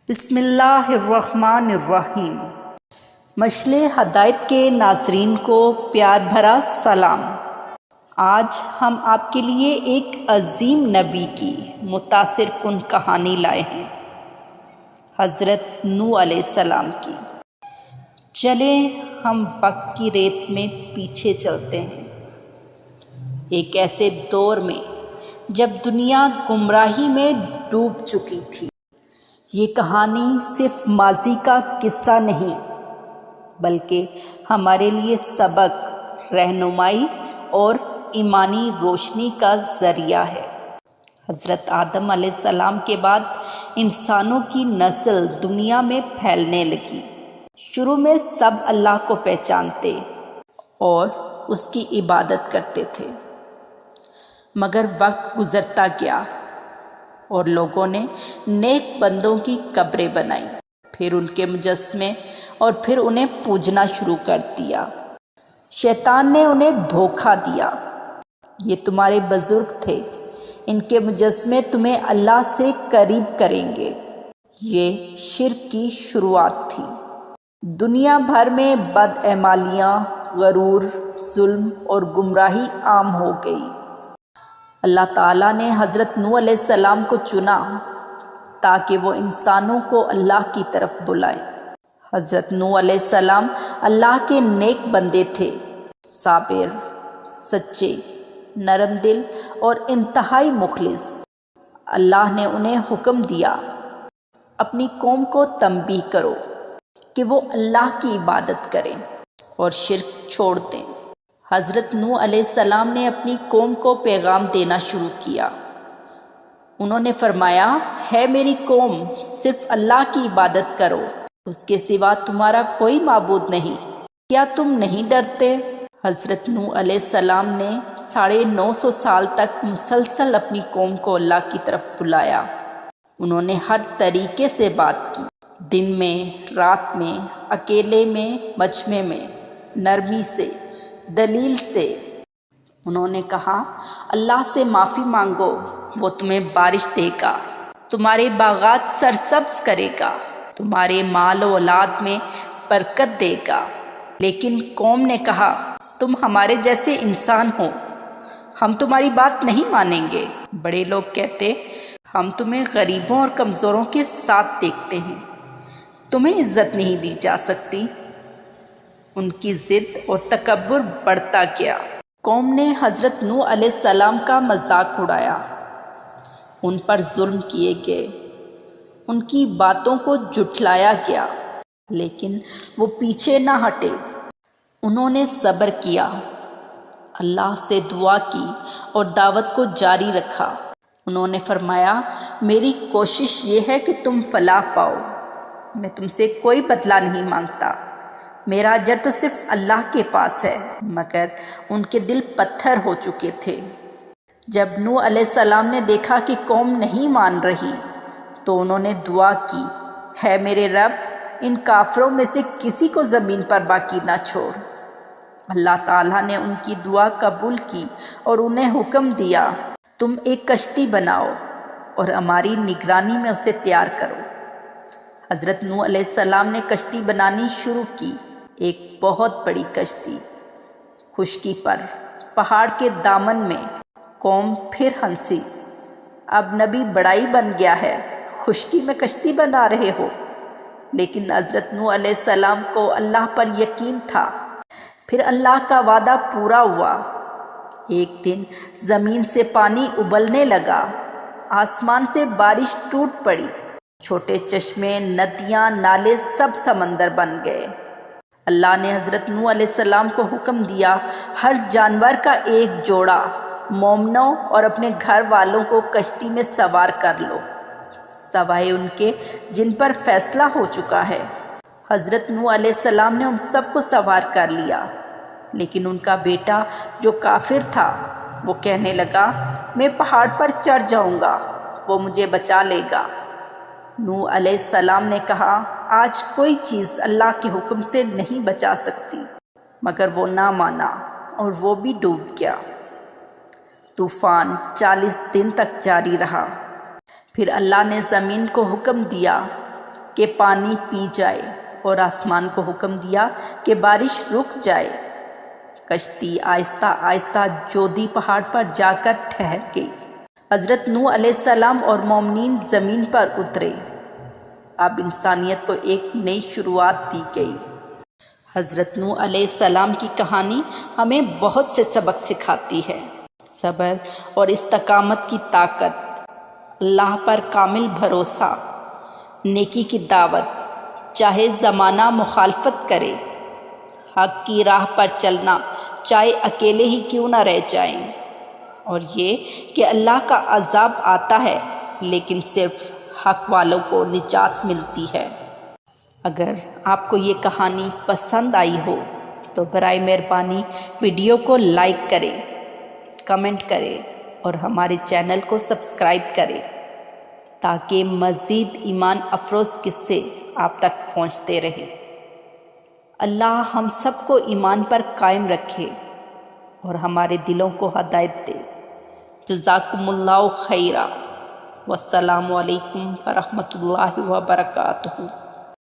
بسم اللہ الرحمن الرحیم۔ مشعل ہدایت کے ناظرین کو پیار بھرا سلام۔ آج ہم آپ کے لیے ایک عظیم نبی کی متاثر کن کہانی لائے ہیں، حضرت نوح علیہ السلام کی۔ چلیں ہم وقت کی ریت میں پیچھے چلتے ہیں، ایک ایسے دور میں جب دنیا گمراہی میں ڈوب چکی تھی۔ یہ کہانی صرف ماضی کا قصہ نہیں بلکہ ہمارے لیے سبق، رہنمائی اور ایمانی روشنی کا ذریعہ ہے۔ حضرت آدم علیہ السلام کے بعد انسانوں کی نسل دنیا میں پھیلنے لگی۔ شروع میں سب اللہ کو پہچانتے اور اس کی عبادت کرتے تھے، مگر وقت گزرتا گیا اور لوگوں نے نیک بندوں کی قبریں بنائیں، پھر ان کے مجسمے، اور پھر انہیں پوجنا شروع کر دیا۔ شیطان نے انہیں دھوکہ دیا، یہ تمہارے بزرگ تھے، ان کے مجسمے تمہیں اللہ سے قریب کریں گے۔ یہ شرک کی شروعات تھی۔ دنیا بھر میں بدعمالیاں، غرور، ظلم اور گمراہی عام ہو گئی۔ اللہ تعالیٰ نے حضرت نوح علیہ السلام کو چنا تاکہ وہ انسانوں کو اللہ کی طرف بلائیں۔ حضرت نوح علیہ السلام اللہ کے نیک بندے تھے، صابر، سچے، نرم دل اور انتہائی مخلص۔ اللہ نے انہیں حکم دیا، اپنی قوم کو تنبیہ کرو کہ وہ اللہ کی عبادت کریں اور شرک چھوڑ دیں۔ حضرت نوح علیہ السلام نے اپنی قوم کو پیغام دینا شروع کیا۔ انہوں نے فرمایا، ہے میری قوم، صرف اللہ کی عبادت کرو، اس کے سوا تمہارا کوئی معبود نہیں، کیا تم نہیں ڈرتے؟ حضرت نوح علیہ السلام نے 950 سال تک مسلسل اپنی قوم کو اللہ کی طرف بلایا۔ انہوں نے ہر طریقے سے بات کی، دن میں، رات میں، اکیلے میں، مجمع میں، نرمی سے، دلیل سے۔ انہوں نے کہا، اللہ سے معافی مانگو، وہ تمہیں بارش دے گا، تمہارے باغات سرسبز کرے گا، تمہارے مال و اولاد میں برکت دے گا۔ لیکن قوم نے کہا، تم ہمارے جیسے انسان ہو، ہم تمہاری بات نہیں مانیں گے۔ بڑے لوگ کہتے، ہم تمہیں غریبوں اور کمزوروں کے ساتھ دیکھتے ہیں، تمہیں عزت نہیں دی جا سکتی۔ ان کی ضد اور تکبر بڑھتا گیا۔ قوم نے حضرت نوح علیہ السلام کا مذاق اڑایا، ان پر ظلم کیے گئے، ان کی باتوں کو جھٹلایا گیا، لیکن وہ پیچھے نہ ہٹے۔ انہوں نے صبر کیا، اللہ سے دعا کی اور دعوت کو جاری رکھا۔ انہوں نے فرمایا، میری کوشش یہ ہے کہ تم فلاح پاؤ، میں تم سے کوئی بدلہ نہیں مانگتا، میرا اجر تو صرف اللہ کے پاس ہے۔ مگر ان کے دل پتھر ہو چکے تھے۔ جب نوح علیہ السلام نے دیکھا کہ قوم نہیں مان رہی تو انہوں نے دعا کی، ہے میرے رب، ان کافروں میں سے کسی کو زمین پر باقی نہ چھوڑ۔ اللہ تعالیٰ نے ان کی دعا قبول کی اور انہیں حکم دیا، تم ایک کشتی بناؤ اور ہماری نگرانی میں اسے تیار کرو۔ حضرت نوح علیہ السلام نے کشتی بنانی شروع کی، ایک بہت بڑی کشتی۔ خشکی پر، پہاڑ کے دامن میں قوم پھر ہنسی، اب نبی بڑائی بن گیا ہے، خشکی میں کشتی بنا رہے ہو۔ لیکن حضرت نوح علیہ السلام کو اللہ پر یقین تھا۔ پھر اللہ کا وعدہ پورا ہوا۔ ایک دن زمین سے پانی ابلنے لگا، آسمان سے بارش ٹوٹ پڑی، چھوٹے چشمے، ندیاں، نالے سب سمندر بن گئے۔ اللہ نے حضرت نوح علیہ السلام کو حکم دیا، ہر جانور کا ایک جوڑا مومنوں اور اپنے گھر والوں کو کشتی میں سوار کر لو، سوائے ان کے جن پر فیصلہ ہو چکا ہے۔ حضرت نوح علیہ السلام نے ان سب کو سوار کر لیا، لیکن ان کا بیٹا جو کافر تھا وہ کہنے لگا، میں پہاڑ پر چڑھ جاؤں گا، وہ مجھے بچا لے گا۔ نوح علیہ السلام نے کہا، آج کوئی چیز اللہ کے حکم سے نہیں بچا سکتی، مگر وہ نہ مانا اور وہ بھی ڈوب گیا۔ طوفان 40 دن تک جاری رہا۔ پھر اللہ نے زمین کو حکم دیا، کہ پانی پی جائے اور آسمان کو حکم دیا کہ بارش رک جائے۔ کشتی آہستہ آہستہ جودی پہاڑ پر جا کر ٹھہر گئی۔ حضرت نوح علیہ السلام اور مومنین زمین پر اترے۔ اب انسانیت کو ایک نئی شروعات دی گئی۔ حضرت نوح علیہ السلام کی کہانی ہمیں بہت سے سبق سکھاتی ہے۔ صبر اور استقامت کی طاقت، اللہ پر کامل بھروسہ، نیکی کی دعوت، چاہے زمانہ مخالفت کرے، حق کی راہ پر چلنا چاہے اکیلے ہی کیوں نہ رہ جائیں، اور یہ کہ اللہ کا عذاب آتا ہے لیکن صرف حق والوں کو نجات ملتی ہے۔ اگر آپ کو یہ کہانی پسند آئی ہو تو برائے مہربانی ویڈیو کو لائک کریں، کمنٹ کریں اور ہمارے چینل کو سبسکرائب کریں تاکہ مزید ایمان افروز قصے آپ تک پہنچتے رہیں۔ اللہ ہم سب کو ایمان پر قائم رکھے اور ہمارے دلوں کو ہدایت دے۔ جزاکم اللہ خیرا۔ والسلام علیکم ورحمۃ اللہ وبرکاتہ۔